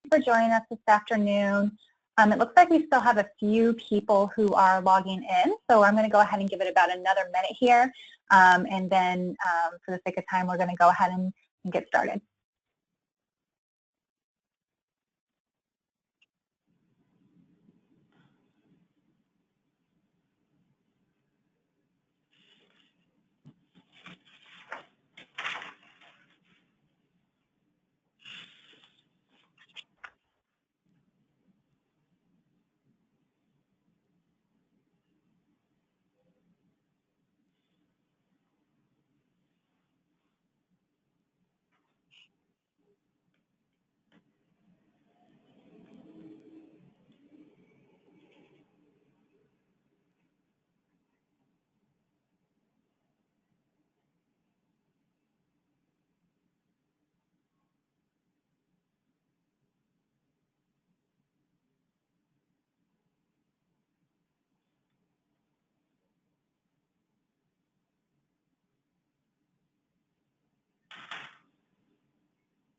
for joining us this afternoon. It looks like we still have a few people who are logging in, so I'm going to go ahead and give it about another minute here, and then for the sake of time, we're going to go ahead and get started.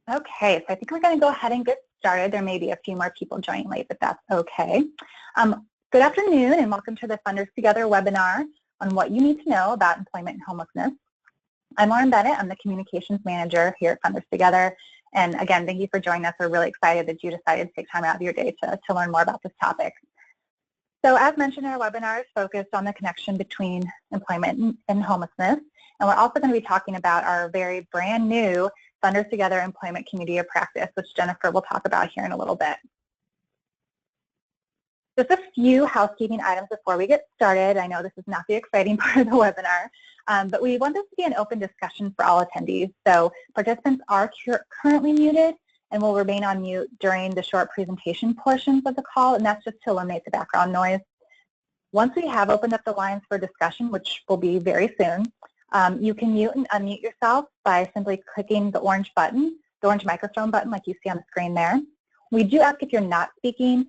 Okay, so I think we're going to go ahead and get started. There may be a few more people joining late, but that's okay. Good afternoon and welcome to the Funders Together webinar on what you need to know about employment and homelessness. I'm Lauren Bennett. I'm the Communications Manager here at Funders Together. And again, thank you for joining us. We're really excited that you decided to take time out of your day to learn more about this topic. So as mentioned, our webinar is focused on the connection between employment and homelessness. And we're also going to be talking about our very brand new Funders Together Employment Community of Practice, which Jennifer will talk about here in a little bit. Just a few housekeeping items before we get started. I know this is not the exciting part of the webinar, but we want this to be an open discussion for all attendees. So participants are currently muted and will remain on mute during the short presentation portions of the call, and that's just to eliminate the background noise. Once we have opened up the lines for discussion, which will be very soon, you can mute and unmute yourself by simply clicking the orange button, the orange microphone button like you see on the screen there. We do ask if you're not speaking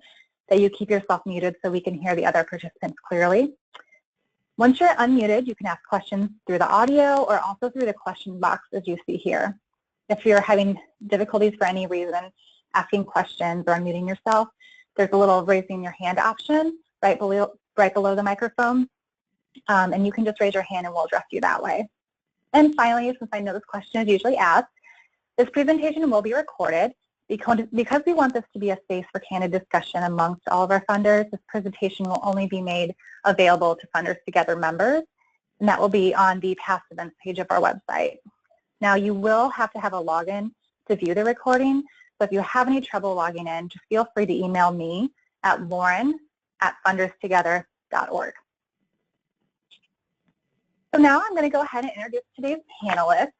that you keep yourself muted so we can hear the other participants clearly. Once you're unmuted, you can ask questions through the audio or also through the question box as you see here. If you're having difficulties for any reason asking questions or unmuting yourself, there's a little raising your hand option right below the microphone. And you can just raise your hand and we'll address you that way. And finally, since I know this question is usually asked, this presentation will be recorded because we want this to be a space for candid discussion amongst all of our funders. This presentation will only be made available to Funders Together members, and that will be on the past events page of our website. Now, you will have to have a login to view the recording, so if you have any trouble logging in, just feel free to email me at lauren@funderstogether.org. So now I'm going to go ahead and introduce today's panelists.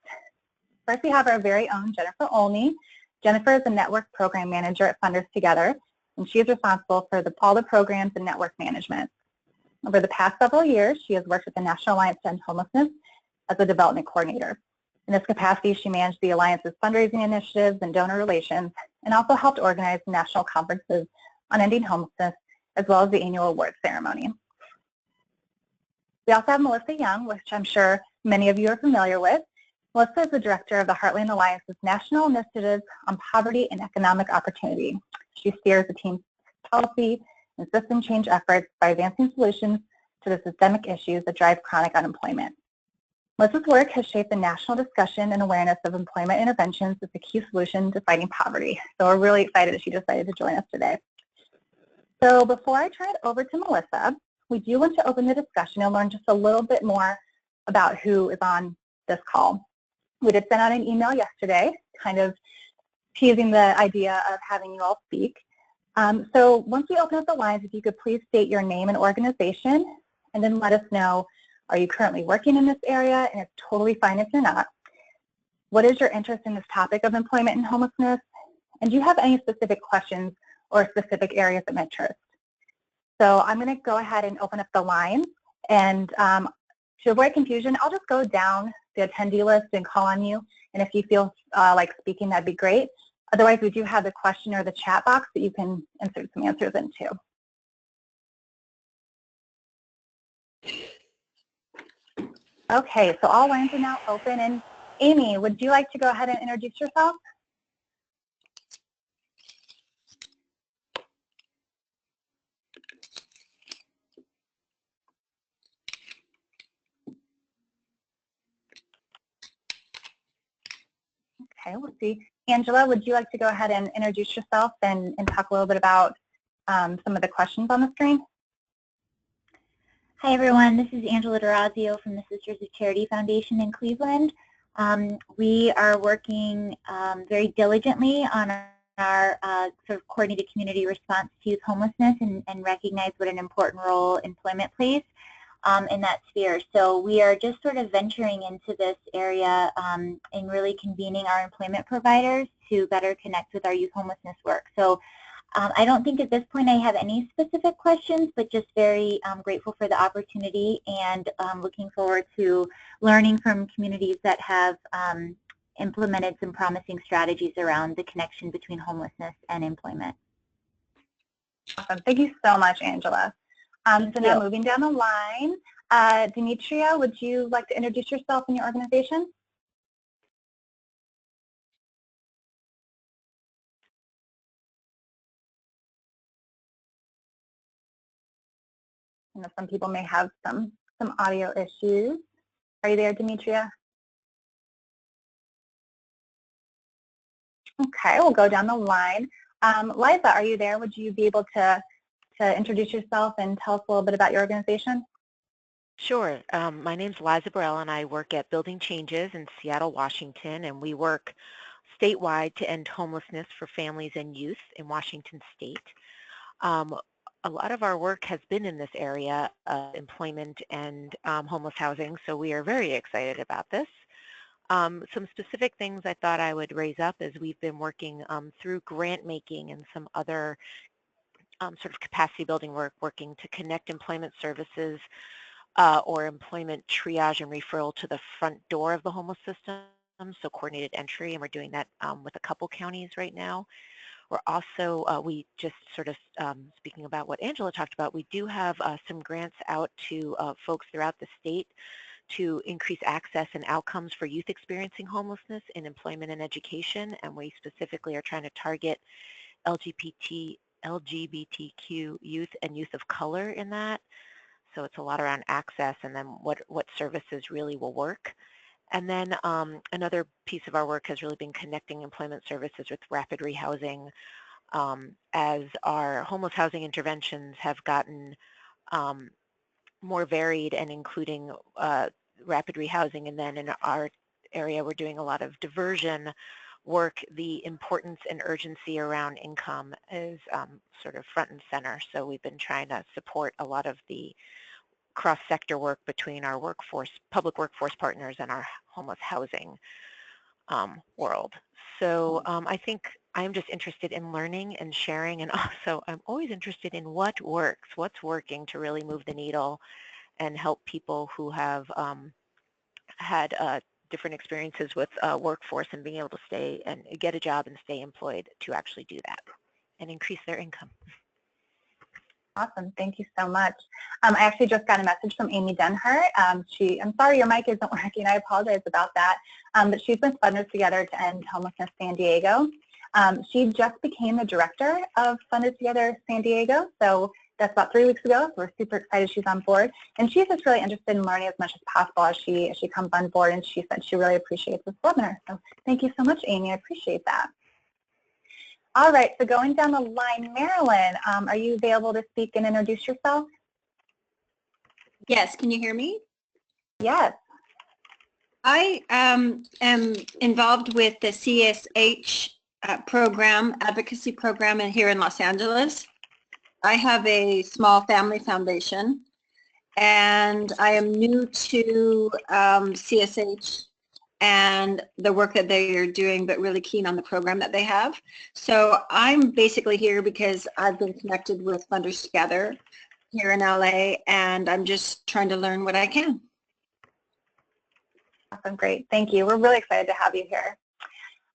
First, we have our very own Jennifer Olney. Jennifer is the Network Program Manager at Funders Together, and she is responsible for all the programs and network management. Over the past several years, she has worked with the National Alliance to End Homelessness as a development coordinator. In this capacity, she managed the Alliance's fundraising initiatives and donor relations, and also helped organize national conferences on ending homelessness, as well as the annual awards ceremony. We also have Melissa Young, which I'm sure many of you are familiar with. Melissa is the director of the Heartland Alliance's National Initiatives on Poverty and Economic Opportunity. She steers the team's policy and system change efforts by advancing solutions to the systemic issues that drive chronic unemployment. Melissa's work has shaped the national discussion and awareness of employment interventions as a key solution to fighting poverty. So we're really excited that she decided to join us today. So before I turn it over to Melissa, we do want to open the discussion and learn just a little bit more about who is on this call. We did send out an email yesterday, kind of teasing the idea of having you all speak. So once we open up the lines, if you could please state your name and organization, and then let us know, are you currently working in this area? And it's totally fine if you're not. What is your interest in this topic of employment and homelessness? And do you have any specific questions or specific areas of interest? So I'm going to go ahead and open up the line. And to avoid confusion, I'll just go down the attendee list and call on you. And if you feel like speaking, that'd be great. Otherwise, we do have the question or the chat box that you can insert some answers into. Okay, so all lines are now open. And Amy, would you like to go ahead and introduce yourself? Okay, we'll see. Angela, would you like to go ahead and introduce yourself and talk a little bit about some of the questions on the screen? Hi everyone, this is Angela D'Orazio from the Sisters of Charity Foundation in Cleveland. We are working very diligently on our sort of coordinated community response to youth homelessness and recognize what an important role employment plays in that sphere. So we are just sort of venturing into this area and really convening our employment providers to better connect with our youth homelessness work. So I don't think at this point I have any specific questions, but just very grateful for the opportunity and looking forward to learning from communities that have implemented some promising strategies around the connection between homelessness and employment. Awesome. Thank you so much, Angela. So now moving down the line, Demetria, would you like to introduce yourself and your organization? I know some people may have some audio issues. Are you there, Demetria? Okay, we'll go down the line. Liza, are you there? Would you be able to introduce yourself and tell us a little bit about your organization? Sure. My name's Liza Burrell, and I work at Building Changes in Seattle, Washington, and we work statewide to end homelessness for families and youth in Washington State. A lot of our work has been in this area of employment and homeless housing, so we are very excited about this. Some specific things I thought I would raise up is we've been working through grant making and some other sort of capacity building work, working to connect employment services or employment triage and referral to the front door of the homeless system, so coordinated entry, and we're doing that with a couple counties right now. We're also, we just sort of, speaking about what Angela talked about, we do have some grants out to folks throughout the state to increase access and outcomes for youth experiencing homelessness in employment and education, and we specifically are trying to target LGBTQ youth and youth of color in that. So it's a lot around access and then what services really will work. And then another piece of our work has really been connecting employment services with rapid rehousing as our homeless housing interventions have gotten more varied and including rapid rehousing. And then in our area, we're doing a lot of diversion work. The importance and urgency around income is sort of front and center. So we've been trying to support a lot of the cross-sector work between our workforce, public workforce partners and our homeless housing world. So I think I'm just interested in learning and sharing, and also I'm always interested in what works, what's working to really move the needle and help people who have had different experiences with workforce and being able to stay and get a job and stay employed to actually do that and increase their income. Awesome, thank you so much. I actually just got a message from Amy Denhart. I'm sorry your mic isn't working, I apologize about that, but she's with Funders Together to End Homelessness San Diego. She just became the director of Funders Together San Diego, so that's about 3 weeks ago, so we're super excited she's on board. And she's just really interested in learning as much as possible as she comes on board, and she said she really appreciates this webinar. So thank you so much, Amy, I appreciate that. All right, so going down the line, Marilyn, are you available to speak and introduce yourself? Yes, can you hear me? Yes. I am involved with the CSH program, advocacy program here in Los Angeles. I have a small family foundation, and I am new to CSH and the work that they are doing, but really keen on the program that they have. So I'm basically here because I've been connected with Funders Together here in LA, and I'm just trying to learn what I can. Awesome, great, thank you. We're really excited to have you here.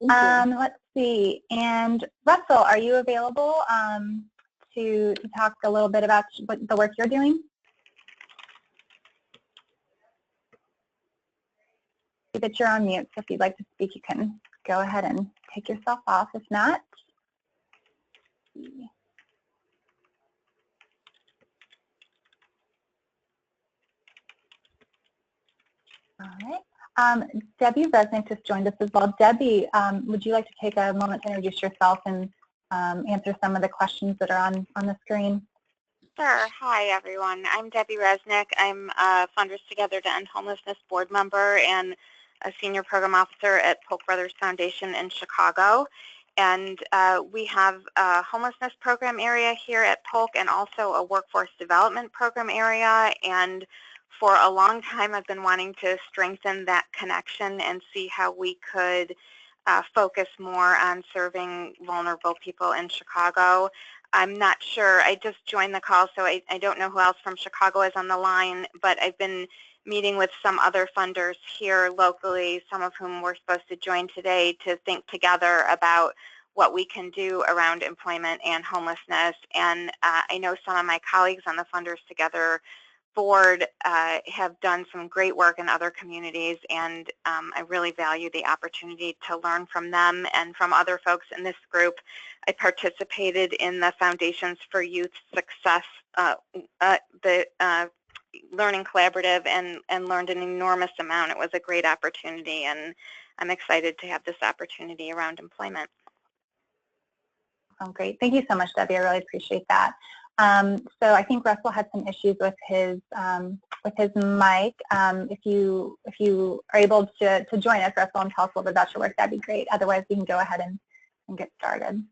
Let's see, and Russell, are you available to talk a little bit about the work you're doing? That you're on mute, so if you'd like to speak, you can go ahead and take yourself off. If not, all right. Debbie Resnick just joined us as well. Debbie, would you like to take a moment to introduce yourself and answer some of the questions that are on the screen? Sure. Hi, everyone. I'm Debbie Resnick. I'm a Funders Together to End Homelessness board member and a senior program officer at Polk Brothers Foundation in Chicago. And we have a homelessness program area here at Polk and also a workforce development program area. And for a long time, I've been wanting to strengthen that connection and see how we could focus more on serving vulnerable people in Chicago. I'm not sure. I just joined the call, so I don't know who else from Chicago is on the line, but I've been meeting with some other funders here locally, some of whom were supposed to join today, to think together about what we can do around employment and homelessness. And I know some of my colleagues on the Funders Together board have done some great work in other communities, and I really value the opportunity to learn from them and from other folks in this group. I participated in the Foundations for Youth Success, the Learning Collaborative, and learned an enormous amount. It was a great opportunity, and I'm excited to have this opportunity around employment. Oh, great. Thank you so much, Debbie. I really appreciate that. So I think Russell had some issues with his mic. If you are able to join us, Russell, and tell us a little bit about your work, that'd be great. Otherwise, we can go ahead and get started.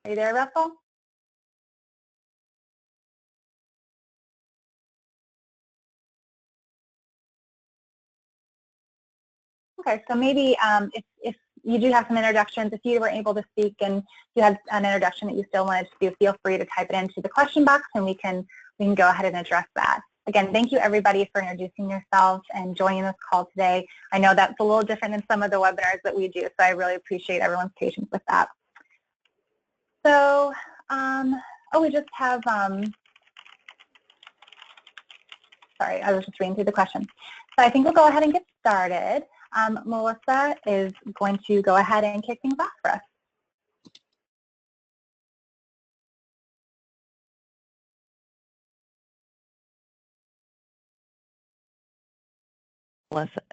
Are you there, Russell? Okay, so maybe if you do have some introductions, if you were able to speak and you had an introduction that you still wanted to do, feel free to type it into the question box and we can go ahead and address that. Again, thank you everybody for introducing yourselves and joining this call today. I know that's a little different than some of the webinars that we do, so I really appreciate everyone's patience with that. So, we just have, sorry, I was just reading through the questions. So I think we'll go ahead and get started. Melissa is going to go ahead and kick things off for us.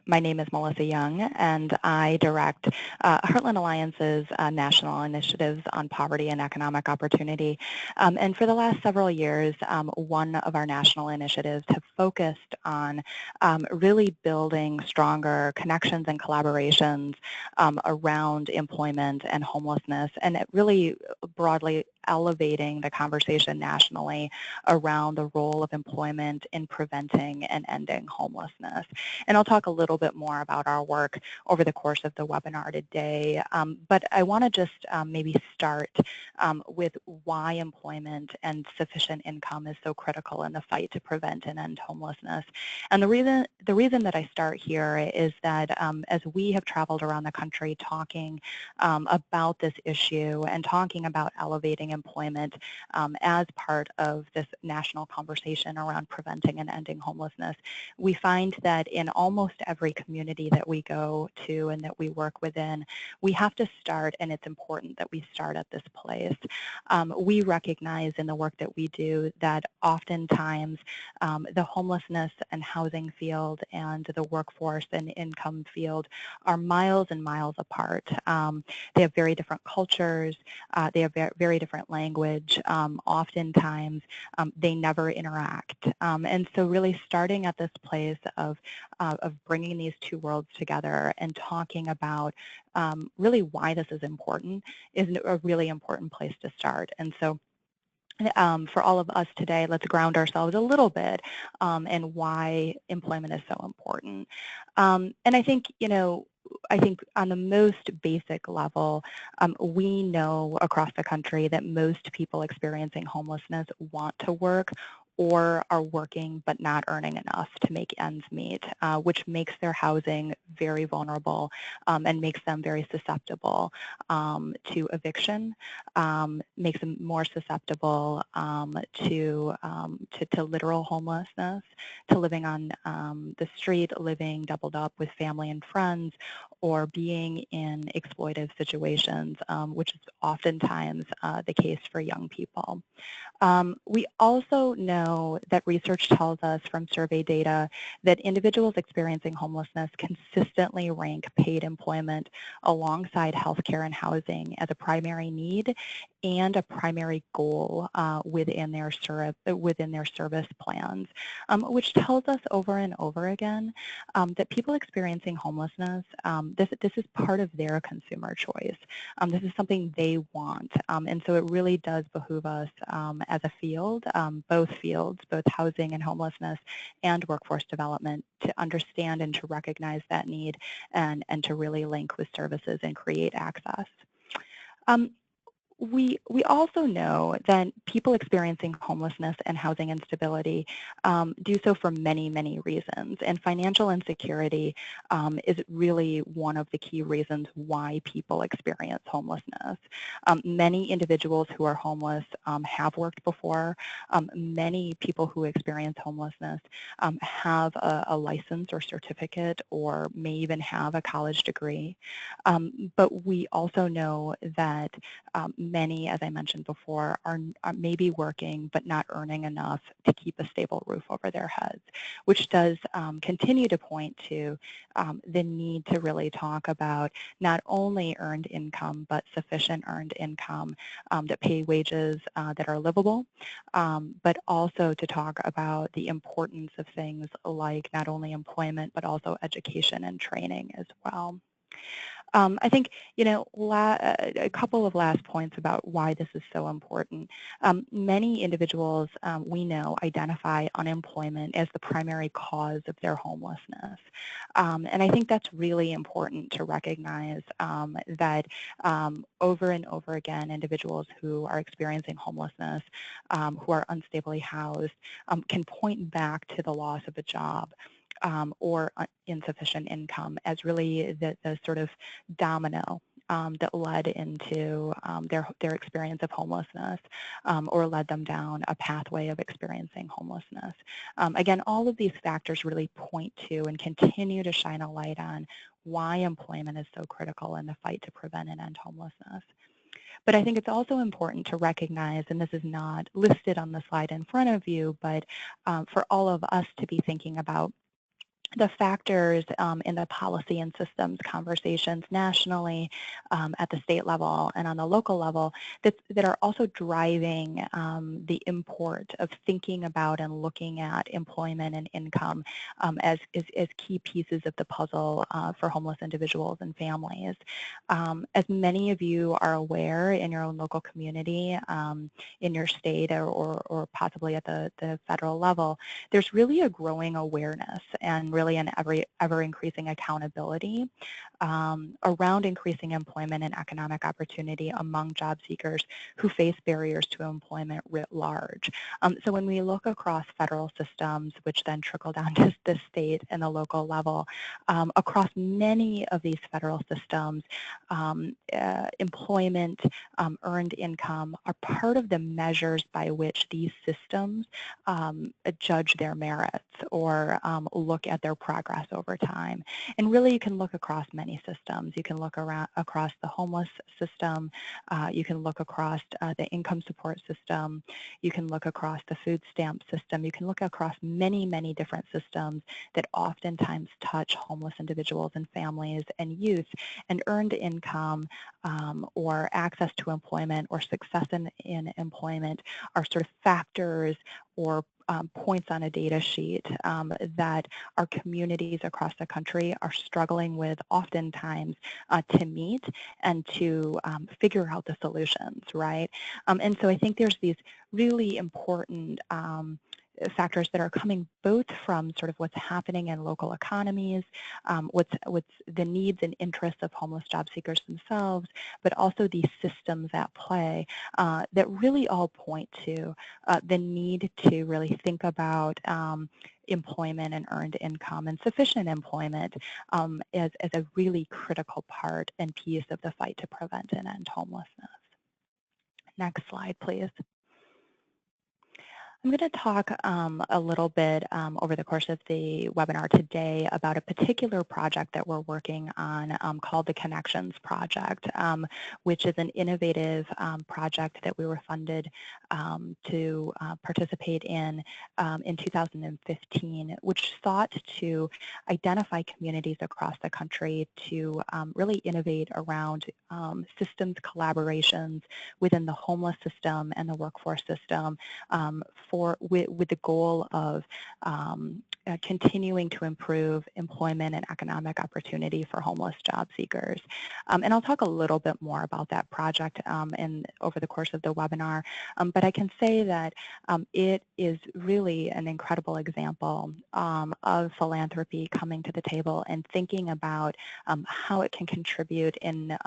My name is Melissa Young, and I direct Heartland Alliance's national initiatives on poverty and economic opportunity. And for the last several years, one of our national initiatives have focused on really building stronger connections and collaborations around employment and homelessness, and it really broadly elevating the conversation nationally around the role of employment in preventing and ending homelessness. And I'll talk a little bit more about our work over the course of the webinar today, but I want to just maybe start with why employment and sufficient income is so critical in the fight to prevent and end homelessness. And the reason that I start here is that as we have traveled around the country talking about this issue and talking about elevating employment as part of this national conversation around preventing and ending homelessness, we find that in almost every community that we go to and that we work within, we have to start, and it's important that we start at this place. We recognize in the work that we do that oftentimes the homelessness and housing field and the workforce and income field are miles and miles apart. They have very different cultures, they have very different language. Oftentimes they never interact. And so really starting at this place of bringing these two worlds together and talking about really why this is important is a really important place to start. And so for all of us today, let's ground ourselves a little bit in why employment is so important. And I think, I think on the most basic level, we know across the country that most people experiencing homelessness want to work or are working but not earning enough to make ends meet, which makes their housing very vulnerable and makes them very susceptible to eviction, makes them more susceptible to literal homelessness, to living on the street, living doubled up with family and friends, or being in exploitive situations, which is oftentimes the case for young people. We also know that research tells us from survey data that individuals experiencing homelessness consistently rank paid employment alongside healthcare and housing as a primary need and a primary goal within their service plans, which tells us over and over again that people experiencing homelessness, this is part of their consumer choice. This is something they want, and so it really does behoove us as a field, both fields, both housing and homelessness and workforce development, to understand and to recognize that need and to really link with services and create access. We also know that people experiencing homelessness and housing instability do so for many, many reasons. And financial insecurity is really one of the key reasons why people experience homelessness. Many individuals who are homeless have worked before. Many people who experience homelessness have a license or certificate or may even have a college degree. But we also know that many, as I mentioned before, are maybe working but not earning enough to keep a stable roof over their heads, which does continue to point to the need to really talk about not only earned income but sufficient earned income that pay wages that are livable, but also to talk about the importance of things like not only employment but also education and training as well. I think, a couple of last points about why this is so important. Many individuals we know identify unemployment as the primary cause of their homelessness. And I think that's really important to recognize that over and over again, individuals who are experiencing homelessness, who are unstably housed, can point back to the loss of a job or insufficient income as really the sort of domino that led into their experience of homelessness or led them down a pathway of experiencing homelessness. Again, all of these factors really point to and continue to shine a light on why employment is so critical in the fight to prevent and end homelessness. But I think it's also important to recognize, and this is not listed on the slide in front of you, but for all of us to be thinking about the factors in the policy and systems conversations nationally, at the state level and on the local level that are also driving the import of thinking about and looking at employment and income as key pieces of the puzzle for homeless individuals and families. As many of you are aware in your own local community, in your state or possibly at the federal level, there's really a growing awareness and really an ever increasing accountability around increasing employment and economic opportunity among job seekers who face barriers to employment writ large. So when we look across federal systems, which then trickle down to the state and the local level, across many of these federal systems, employment, earned income are part of the measures by which these systems judge their merits or look at their progress over time. And really you can look across many systems. You can look across the homeless system. You can look across the income support system. You can look across the food stamp system. You can look across many, many different systems that oftentimes touch homeless individuals and families and youth, and earned income or access to employment or success in employment are sort of factors or points on a data sheet that our communities across the country are struggling with oftentimes to meet and to figure out the solutions, right? And so I think there's these really important factors that are coming both from sort of what's happening in local economies, what's the needs and interests of homeless job seekers themselves, but also these systems at play that really all point to the need to really think about employment and earned income and sufficient employment as a really critical part and piece of the fight to prevent and end homelessness. Next slide, please. I'm going to talk a little bit over the course of the webinar today about a particular project that we're working on called the Connections Project, which is an innovative project that we were funded to participate in 2015, which sought to identify communities across the country to really innovate around systems collaborations within the homeless system and the workforce system with the goal of continuing to improve employment and economic opportunity for homeless job seekers. And I'll talk a little bit more about that project over the course of the webinar, but I can say that it is really an incredible example of philanthropy coming to the table and thinking about how it can contribute in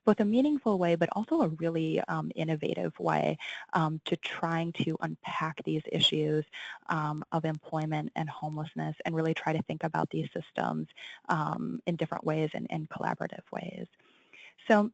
both a meaningful way, but also a really innovative way to trying to unpack these issues of employment and homelessness and really try to think about these systems in different ways and in collaborative ways. So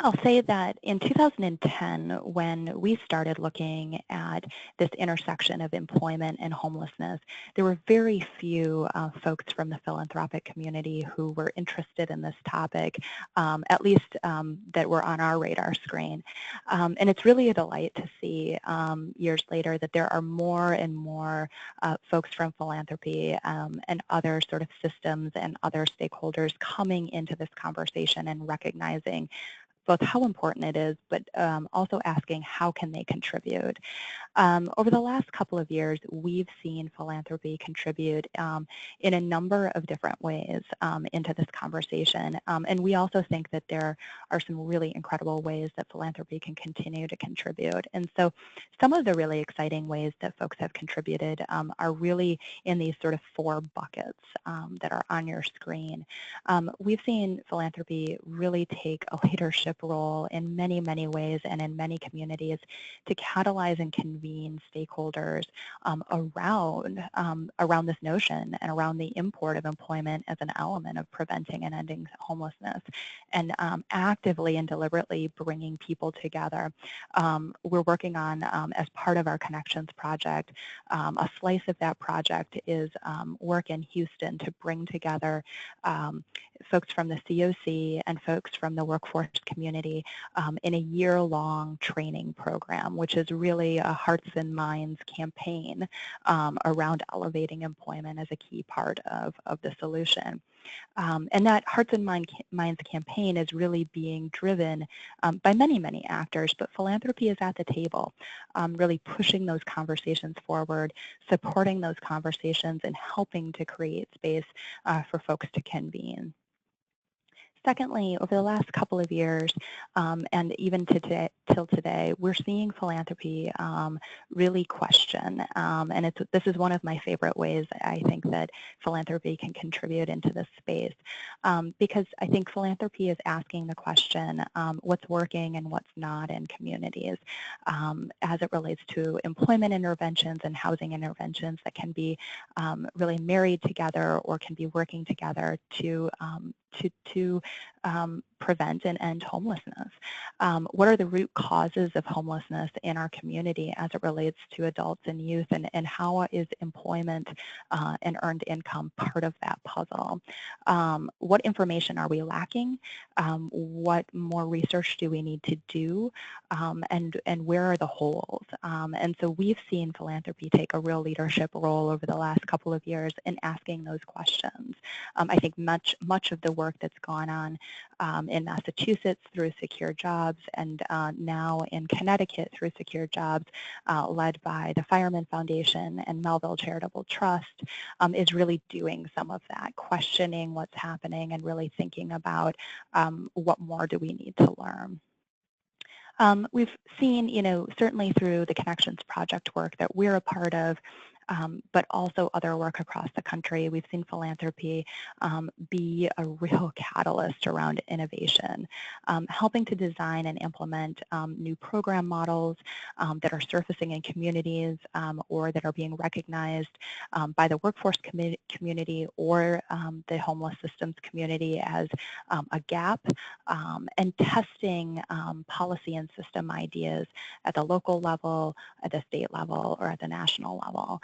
I'll say that in 2010, when we started looking at this intersection of employment and homelessness, there were very few folks from the philanthropic community who were interested in this topic, at least that were on our radar screen. And it's really a delight to see years later that there are more and more folks from philanthropy and other sort of systems and other stakeholders coming into this conversation and recognizing both how important it is, but also asking how can they contribute. Over the last couple of years, we've seen philanthropy contribute in a number of different ways into this conversation. And we also think that there are some really incredible ways that philanthropy can continue to contribute. And so some of the really exciting ways that folks have contributed are really in these sort of four buckets that are on your screen. We've seen philanthropy really take a leadership role in many, many ways and in many communities to catalyze and convene stakeholders around this notion and around the import of employment as an element of preventing and ending homelessness, and actively and deliberately bringing people together. We're working on, as part of our Connections project, a slice of that project is work in Houston to bring together folks from the COC and folks from the workforce community in a year-long training program, which is really a hearts and minds campaign around elevating employment as a key part of the solution. And that Hearts and Minds campaign is really being driven by many, many actors, but philanthropy is at the table, really pushing those conversations forward, supporting those conversations, and helping to create space for folks to convene. Secondly, over the last couple of years, and even till today, we're seeing philanthropy really question, and this is one of my favorite ways I think that philanthropy can contribute into this space, because I think philanthropy is asking the question, what's working and what's not in communities as it relates to employment interventions and housing interventions that can be really married together or can be working together to prevent and end homelessness. What are the root causes of homelessness in our community as it relates to adults and youth, and how is employment and earned income part of that puzzle? What information are we lacking? What more research do we need to do? And where are the holes? And so we've seen philanthropy take a real leadership role over the last couple of years in asking those questions. I think much of the work that's gone on in Massachusetts through Secure Jobs and now in Connecticut through Secure Jobs, led by the Fireman Foundation and Melville Charitable Trust, is really doing some of that, questioning what's happening and really thinking about what more do we need to learn. We've seen, certainly through the Connections Project work that we're a part of, but also other work across the country. We've seen philanthropy be a real catalyst around innovation, helping to design and implement new program models that are surfacing in communities or that are being recognized by the workforce community or the homeless systems community as a gap, and testing policy and system ideas at the local level, at the state level, or at the national level.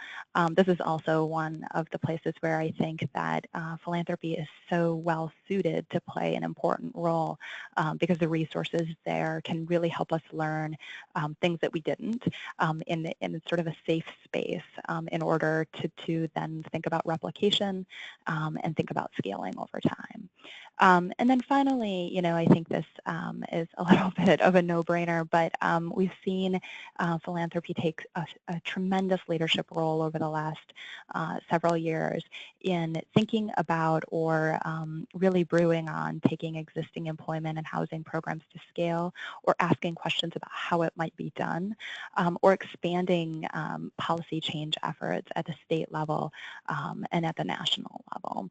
This is also one of the places where I think that philanthropy is so well suited to play an important role because the resources there can really help us learn things that we didn't in sort of a safe space in order to then think about replication and think about scaling over time. And then finally, I think this is a little bit of a no-brainer, but we've seen philanthropy take a tremendous leadership role over the last several years in thinking about or really brewing on taking existing employment and housing programs to scale, or asking questions about how it might be done, or expanding policy change efforts at the state level and at the national level.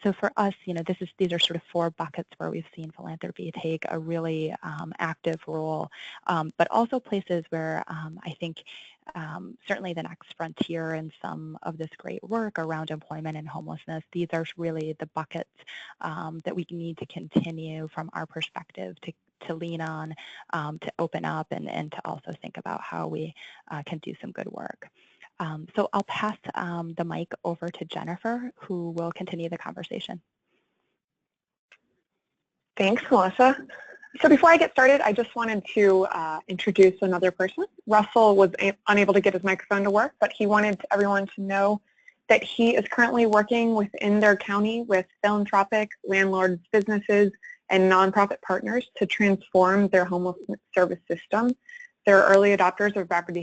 So for us, these are sort of 4 buckets where we've seen philanthropy take a really active role, but also places where I think certainly the next frontier in some of this great work around employment and homelessness, these are really the buckets that we need to continue from our perspective to lean on, to open up, and to also think about how we can do some good work. So I'll pass the mic over to Jennifer, who will continue the conversation. Thanks, Melissa. So before I get started, I just wanted to introduce another person. Russell was unable to get his microphone to work, but he wanted everyone to know that he is currently working within their county with philanthropic, landlords, businesses, and nonprofit partners to transform their homelessness service system. They're early adopters of rapid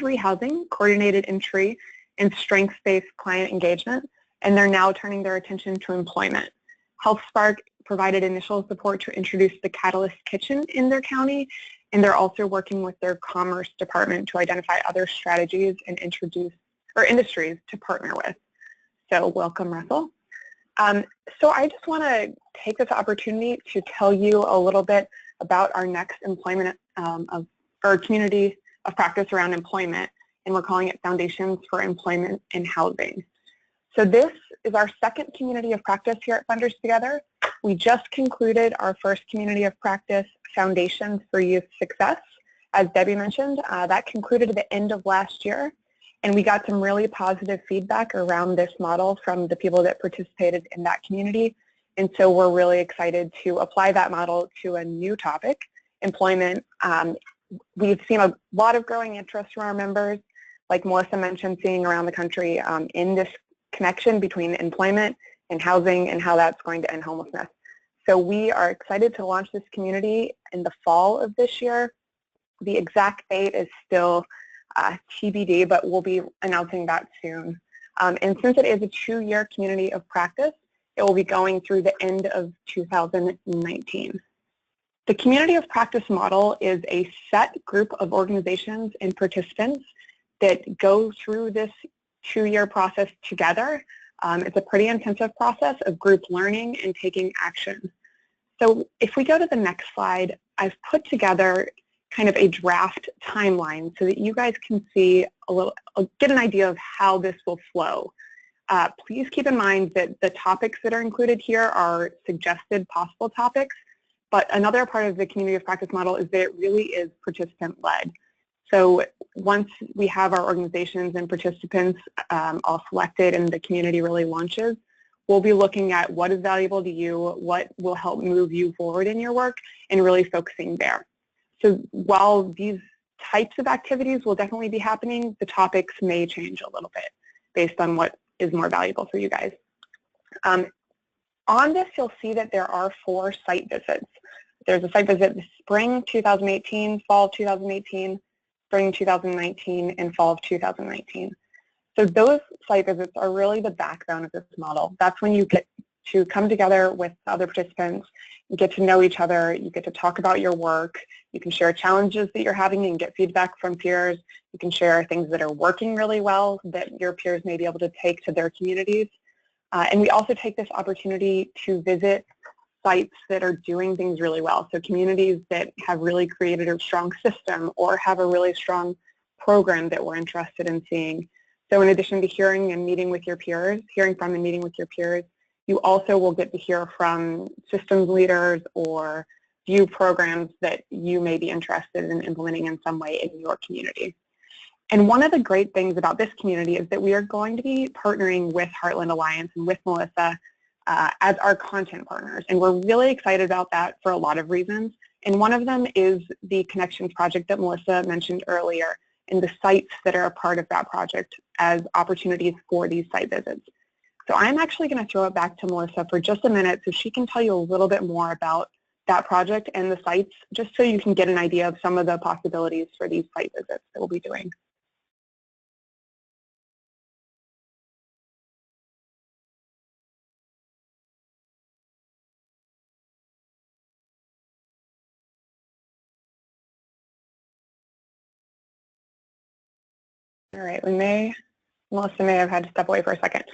rehousing, coordinated entry, and strengths-based client engagement, and they're now turning their attention to employment. HealthSpark provided initial support to introduce the Catalyst Kitchen in their county, and they're also working with their Commerce Department to identify other strategies and industries to partner with. So welcome, Russell. So I just want to take this opportunity to tell you a little bit about our next employment of our community of practice around employment, and we're calling it Foundations for Employment and Housing. So this is our second community of practice here at Funders Together. We just concluded our first community of practice, Foundations for Youth Success. As Debbie mentioned, that concluded at the end of last year, and we got some really positive feedback around this model from the people that participated in that community. And so we're really excited to apply that model to a new topic, employment. We've seen a lot of growing interest from our members, like Melissa mentioned, seeing around the country in this connection between employment and housing and how that's going to end homelessness. So we are excited to launch this community in the fall of this year. The exact date is still TBD, but we'll be announcing that soon. And since it is a 2-year community of practice, it will be going through the end of 2019. The community of practice model is a set group of organizations and participants that go through this 2-year process together. It's a pretty intensive process of group learning and taking action. So if we go to the next slide, I've put together kind of a draft timeline so that you guys can see get an idea of how this will flow. Please keep in mind that the topics that are included here are suggested possible topics, but another part of the community of practice model is that it really is participant-led. So once we have our organizations and participants all selected and the community really launches, we'll be looking at what is valuable to you, what will help move you forward in your work, and really focusing there. So while these types of activities will definitely be happening, the topics may change a little bit based on what is more valuable for you guys. On this, you'll see that there are 4 site visits. There's a site visit this spring 2018, fall 2018, spring 2019, and fall of 2019. So those site visits are really the backbone of this model. That's when you get to come together with other participants, get to know each other, you get to talk about your work, you can share challenges that you're having and get feedback from peers, you can share things that are working really well that your peers may be able to take to their communities. And we also take this opportunity to visit sites that are doing things really well. So communities that have really created a strong system or have a really strong program that we're interested in seeing. So in addition to hearing and meeting with your peers, hearing from and meeting with your peers, you also will get to hear from systems leaders or view programs that you may be interested in implementing in some way in your community. And one of the great things about this community is that we are going to be partnering with Heartland Alliance and with Melissa as our content partners. And we're really excited about that for a lot of reasons. And one of them is the Connections project that Melissa mentioned earlier, and the sites that are a part of that project as opportunities for these site visits. So I'm actually going to throw it back to Melissa for just a minute so she can tell you a little bit more about that project and the sites, just so you can get an idea of some of the possibilities for these site visits that we'll be doing. All right, Melissa may have had to step away for a second.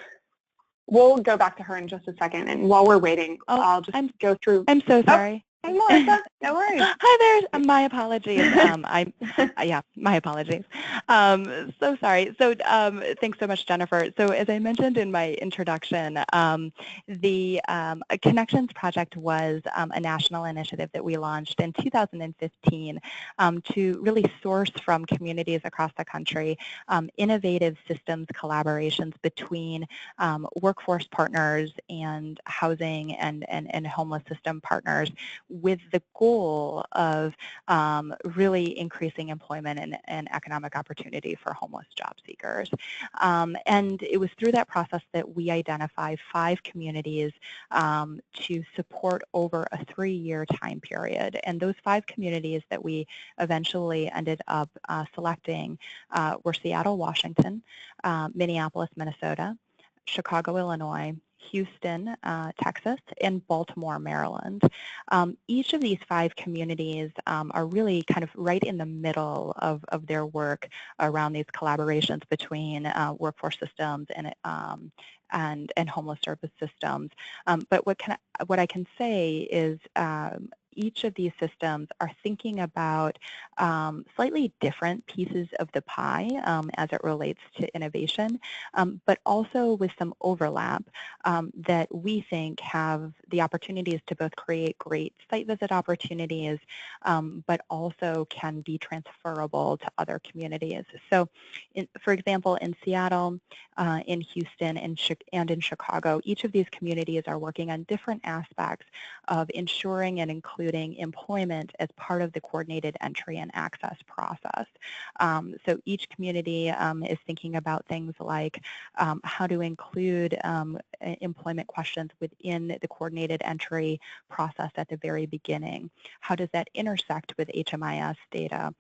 We'll go back to her in just a second, and while we're waiting, I'll just go through. I'm so sorry. Hey, Melissa, no worries. Hi there. My apologies. Yeah, my apologies. So sorry. So thanks so much, Jennifer. So as I mentioned in my introduction, the Connections Project was a national initiative that we launched in 2015 to really source from communities across the country innovative systems collaborations between workforce partners and housing and homeless system partners, with the goal of really increasing employment and economic opportunity for homeless job seekers. And it was through that process that we identified 5 communities to support over a 3-year time period. And those 5 communities that we eventually ended up selecting were Seattle, Washington, Minneapolis, Minnesota, Chicago, Illinois, Houston, Texas, and Baltimore, Maryland. Each of these 5 communities are really kind of right in the middle of their work around these collaborations between workforce systems and homeless service systems. But what I can say is each of these systems are thinking about slightly different pieces of the pie as it relates to innovation, but also with some overlap that we think have the opportunities to both create great site visit opportunities, but also can be transferable to other communities. So, for example, in Seattle, in Houston, and in Chicago, each of these communities are working on different aspects of ensuring and including employment as part of the coordinated entry and access process. So each community is thinking about things like how to include employment questions within the coordinated entry process at the very beginning. How does that intersect with HMIS data?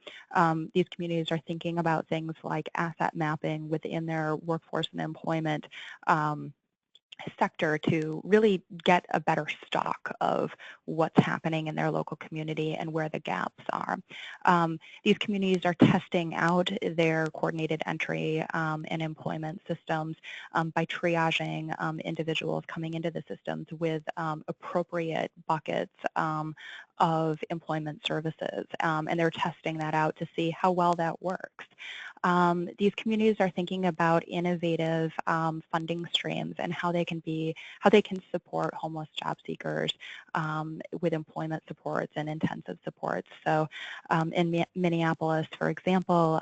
These communities are thinking about things like asset mapping within their workforce and employment sector to really get a better stock of what's happening in their local community and where the gaps are. These communities are testing out their coordinated entry and employment systems by triaging individuals coming into the systems with appropriate buckets of employment services, and they're testing that out to see how well that works. These communities are thinking about innovative funding streams and how they can support homeless job seekers with employment supports and intensive supports. So in Minneapolis, for example,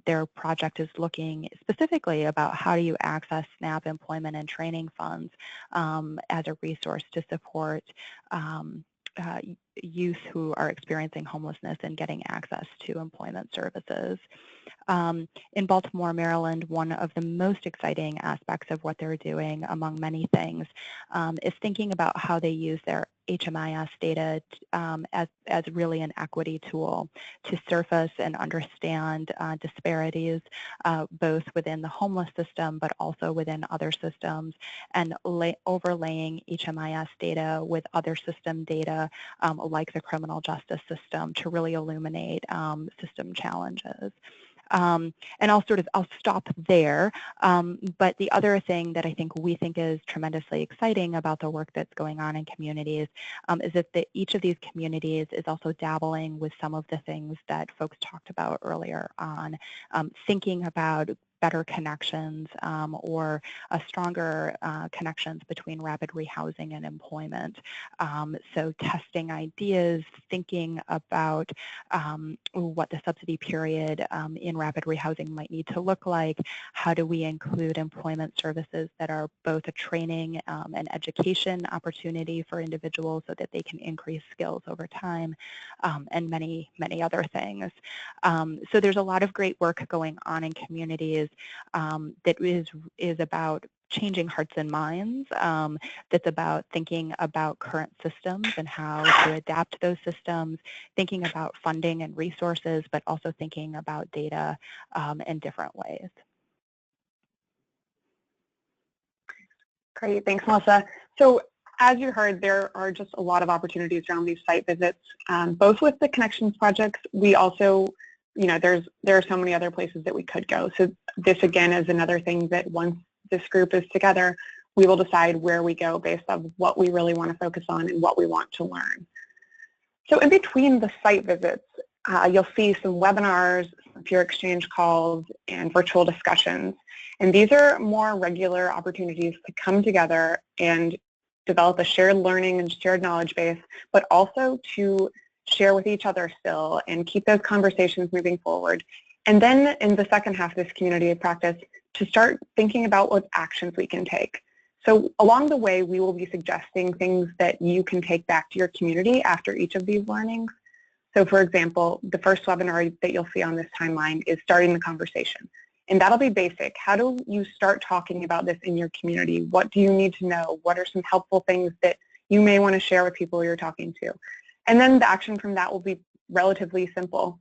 their project is looking specifically about how do you access SNAP employment and training funds as a resource to support youth who are experiencing homelessness and getting access to employment services. In Baltimore, Maryland, one of the most exciting aspects of what they're doing, among many things, is thinking about how they use their HMIS data as really an equity tool to surface and understand disparities both within the homeless system but also within other systems, and overlaying HMIS data with other system data like the criminal justice system to really illuminate system challenges. And I'll stop there. But the other thing that I think we think is tremendously exciting about the work that's going on in communities is that each of these communities is also dabbling with some of the things that folks talked about earlier on, thinking about better connections or stronger connections between rapid rehousing and employment. So testing ideas, thinking about what the subsidy period in rapid rehousing might need to look like. How do we include employment services that are both a training and education opportunity for individuals so that they can increase skills over time, and many, many other things. So there's a lot of great work going on in communities that is about changing hearts and minds, that's about thinking about current systems and how to adapt those systems, thinking about funding and resources, but also thinking about data in different ways. Great, thanks, Melissa. So as you heard, there are just a lot of opportunities around these site visits, both with the Connections projects. We also, there are so many other places that we could go. So this again is another thing that once this group is together, we will decide where we go based on what we really want to focus on and what we want to learn. So in between the site visits, you'll see some webinars, some peer exchange calls, and virtual discussions. And these are more regular opportunities to come together and develop a shared learning and shared knowledge base, but also to share with each other still and keep those conversations moving forward. And then in the second half of this community of practice, to start thinking about what actions we can take. So along the way, we will be suggesting things that you can take back to your community after each of these learnings. So for example, the first webinar that you'll see on this timeline is starting the conversation. And that'll be basic. How do you start talking about this in your community? What do you need to know? What are some helpful things that you may want to share with people you're talking to? And then the action from that will be relatively simple.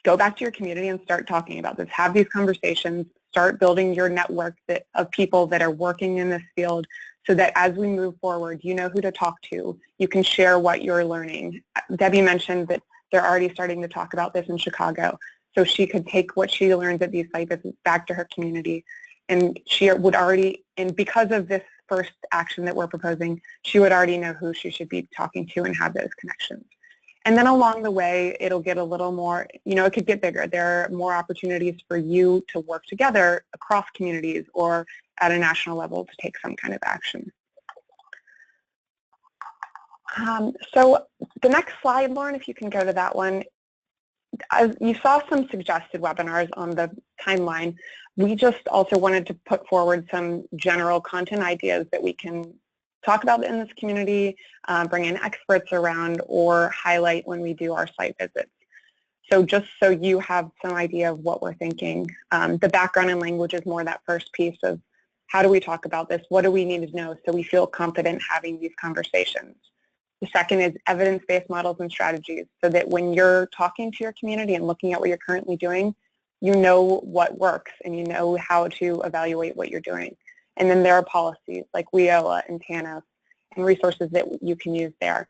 Go back to your community and start talking about this. Have these conversations. Start building your network of people that are working in this field so that as we move forward, you know who to talk to. You can share what you're learning. Debbie mentioned that they're already starting to talk about this in Chicago. So she could take what she learns at these site visits back to her community. And she would already, and because of this first action that we're proposing, she would already know who she should be talking to and have those connections. And then along the way, it'll get a little more, it could get bigger. There are more opportunities for you to work together across communities or at a national level to take some kind of action. So the next slide, Lauren, if you can go to that one. As you saw some suggested webinars on the timeline. We just also wanted to put forward some general content ideas that we can talk about in this community, bring in experts around, or highlight when we do our site visits. So just so you have some idea of what we're thinking. The background and language is more that first piece of how do we talk about this? What do we need to know so we feel confident having these conversations? The second is evidence-based models and strategies, so that when you're talking to your community and looking at what you're currently doing, you know what works and you know how to evaluate what you're doing. And then there are policies like WIOA and TANF and resources that you can use there.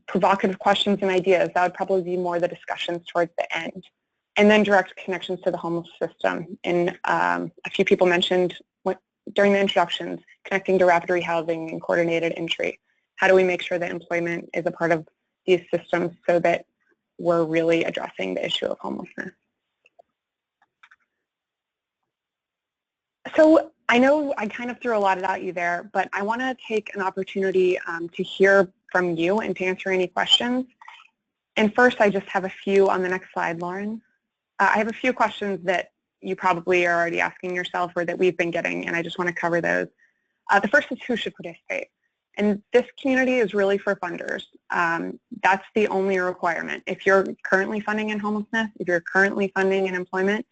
Provocative questions and ideas, that would probably be more the discussions towards the end. And then direct connections to the homeless system. And a few people mentioned during the introductions, connecting to rapid rehousing and coordinated entry. How do we make sure that employment is a part of these systems so that we're really addressing the issue of homelessness? So I know I kind of threw a lot at you there, but I want to take an opportunity to hear from you and to answer any questions. And first, I just have a few on the next slide, Lauren. I have a few questions that you probably are already asking yourself or that we've been getting, and I just want to cover those. The first is who should participate. And this community is really for funders. That's the only requirement. If you're currently funding in homelessness, if you're currently funding in employment,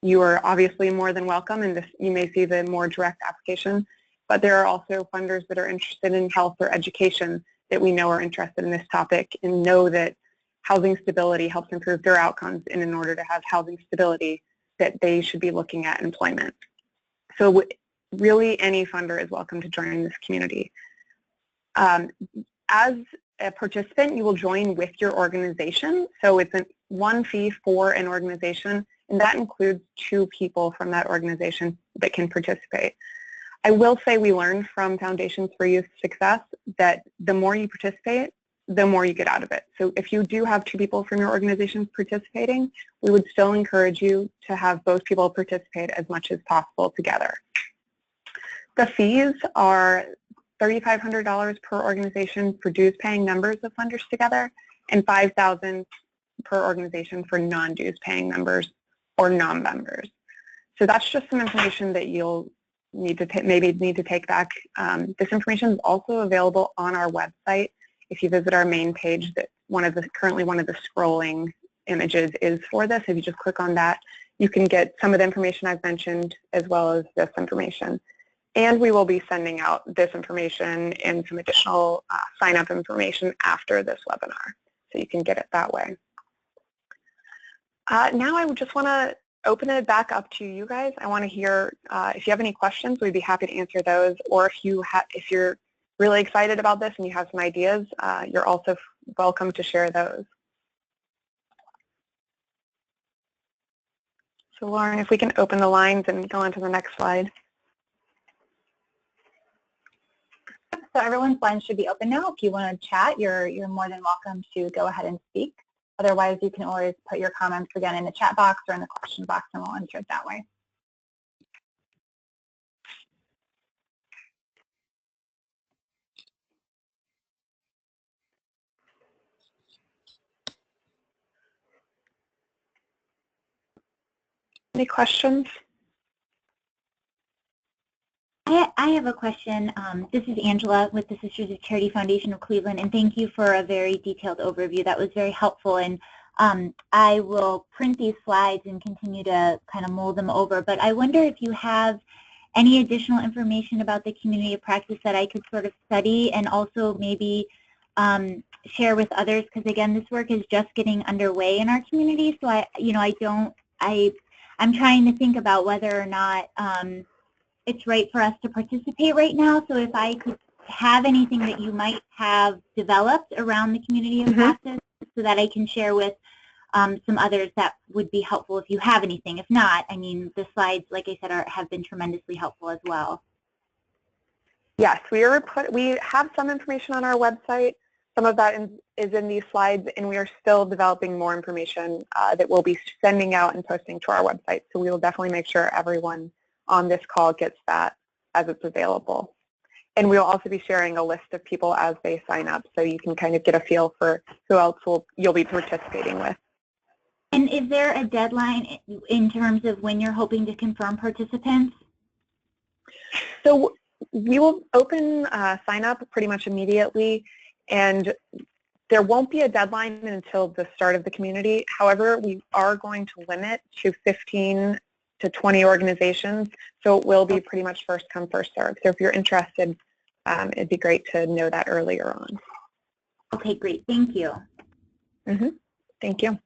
you are obviously more than welcome, and you may see the more direct application. But there are also funders that are interested in health or education that we know are interested in this topic and know that housing stability helps improve their outcomes, and in order to have housing stability, that they should be looking at employment. So really any funder is welcome to join this community. As a participant, you will join with your organization. So it's one fee for an organization, and that includes 2 people from that organization that can participate. I will say we learned from Foundations for Youth Success that the more you participate, the more you get out of it. So if you do have 2 people from your organization participating, we would still encourage you to have both people participate as much as possible together. The fees are $3,500 per organization for dues-paying members of Funders Together, and $5,000 per organization for non-dues paying members or non-members. So that's just some information that you'll need to maybe need to take back. This information is also available on our website. If you visit our main page, that currently one of the scrolling images is for this. If you just click on that, you can get some of the information I've mentioned as well as this information. And we will be sending out this information and some additional sign-up information after this webinar, so you can get it that way. Now I would just want to open it back up to you guys. I want to hear if you have any questions, we'd be happy to answer those. Or if you're really excited about this and you have some ideas, you're also welcome to share those. So Lauren, if we can open the lines and go on to the next slide. So everyone's line should be open now. If you want to chat, you're more than welcome to go ahead and speak. Otherwise, you can always put your comments again in the chat box or in the question box, and we'll answer it that way. Any questions? I have a question. This is Angela with the Sisters of Charity Foundation of Cleveland, and thank you for a very detailed overview. That was very helpful, and I will print these slides and continue to kind of mold them over. But I wonder if you have any additional information about the community of practice that I could sort of study and also maybe share with others, because again, this work is just getting underway in our community. So I'm trying to think about whether or not it's right for us to participate right now. So if I could have anything that you might have developed around the community of practice so that I can share with some others, that would be helpful if you have anything. If not, I mean, the slides, like I said, have been tremendously helpful as well. Yes, we have some information on our website. Some of that is in these slides, and we are still developing more information that we'll be sending out and posting to our website. So we will definitely make sure everyone on this call gets that as it's available. And we'll also be sharing a list of people as they sign up, so you can kind of get a feel for who else you'll be participating with. And is there a deadline in terms of when you're hoping to confirm participants? So we will open sign up pretty much immediately, and there won't be a deadline until the start of the community. However, we are going to limit to 15 to 20 organizations, so it will be pretty much first come, first serve. So if you're interested, it'd be great to know that earlier on. Okay, great. Thank you. Thank you.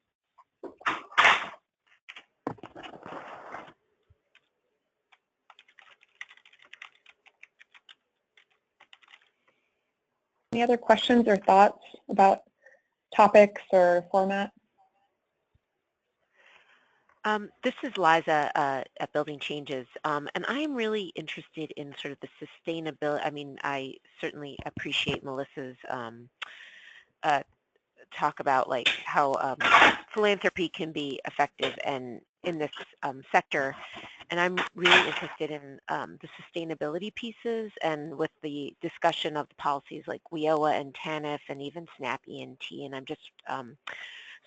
Any other questions or thoughts about topics or format? This is Liza at Building Changes, and I'm really interested in sort of the sustainability. I mean, I certainly appreciate Melissa's talk about like how philanthropy can be effective and in this sector, and I'm really interested in the sustainability pieces, and with the discussion of the policies like WIOA and TANF and even SNAP ENT, and I'm just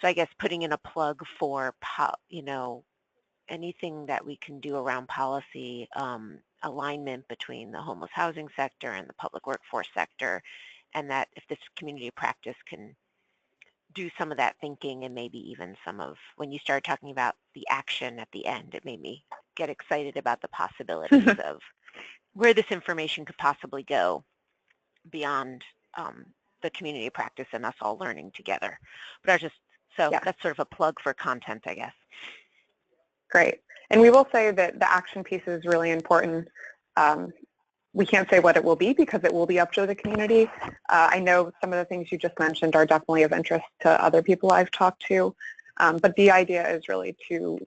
so I guess putting in a plug for, anything that we can do around policy alignment between the homeless housing sector and the public workforce sector, and that if this community of practice can do some of that thinking and maybe even some of, when you started talking about the action at the end, it made me get excited about the possibilities of where this information could possibly go beyond the community of practice and us all learning together. But I just, so Yeah. that's sort of a plug for content, I guess. Great. And we will say that the action piece is really important. We can't say what it will be because it will be up to the community. I know some of the things you just mentioned are definitely of interest to other people I've talked to, but the idea is really to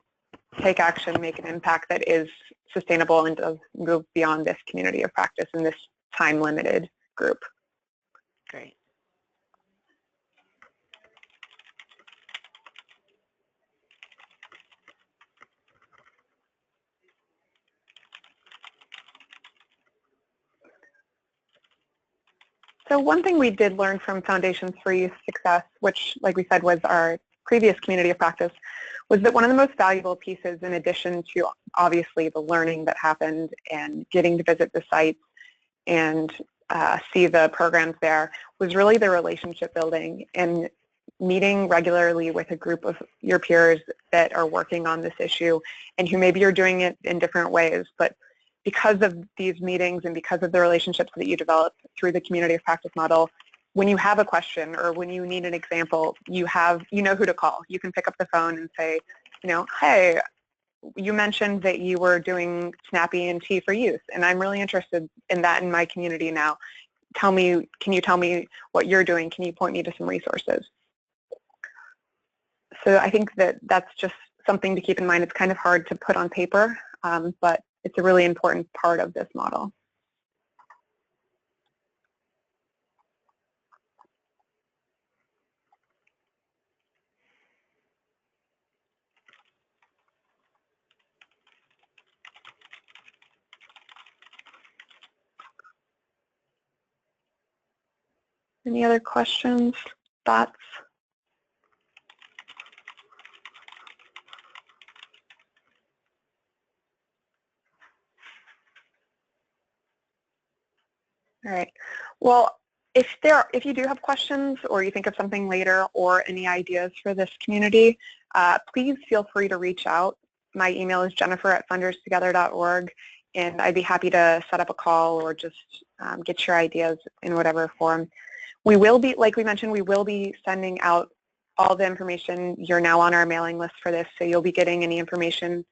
take action, make an impact that is sustainable and does move beyond this community of practice in this time-limited group. Great. So one thing we did learn from Foundations for Youth Success, which, like we said, was our previous community of practice, was that one of the most valuable pieces, in addition to obviously the learning that happened and getting to visit the sites and see the programs there, was really the relationship building and meeting regularly with a group of your peers that are working on this issue and who maybe are doing it in different ways, but because of these meetings and because of the relationships that you develop through the community of practice model, when you have a question or when you need an example, you know who to call. You can pick up the phone and say, hey, you mentioned that you were doing Snappy and Tea for Youth, and I'm really interested in that in my community now. Can you tell me what you're doing? Can you point me to some resources? So I think that that's just something to keep in mind. It's kind of hard to put on paper, but it's a really important part of this model. Any other questions, thoughts? All right. Well, if you do have questions or you think of something later or any ideas for this community, please feel free to reach out. My email is jennifer@funderstogether.org, and I'd be happy to set up a call or just get your ideas in whatever form. We will be, like we mentioned, we will be sending out all the information. You're now on our mailing list for this, so you'll be getting any information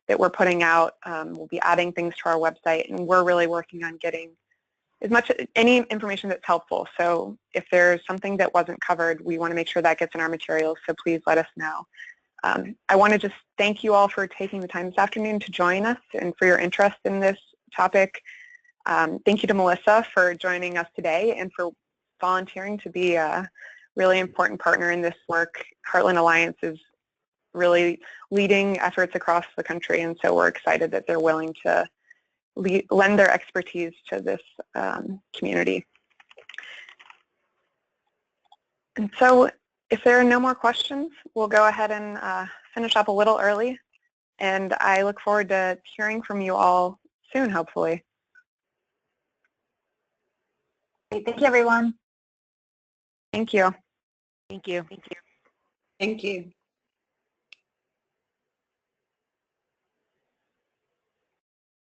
that we're putting out. We'll be adding things to our website, and we're really working on getting any information that's helpful. So if there's something that wasn't covered, we want to make sure that gets in our materials, so please let us know. I want to just thank you all for taking the time this afternoon to join us and for your interest in this topic. Thank you to Melissa for joining us today and for volunteering to be a really important partner in this work. Heartland Alliance is really leading efforts across the country, and so we're excited that they're willing to lend their expertise to this community. And so if there are no more questions, we'll go ahead and finish up a little early, and I look forward to hearing from you all soon, hopefully. Great. Thank you, everyone. Thank you. Thank you. Thank you.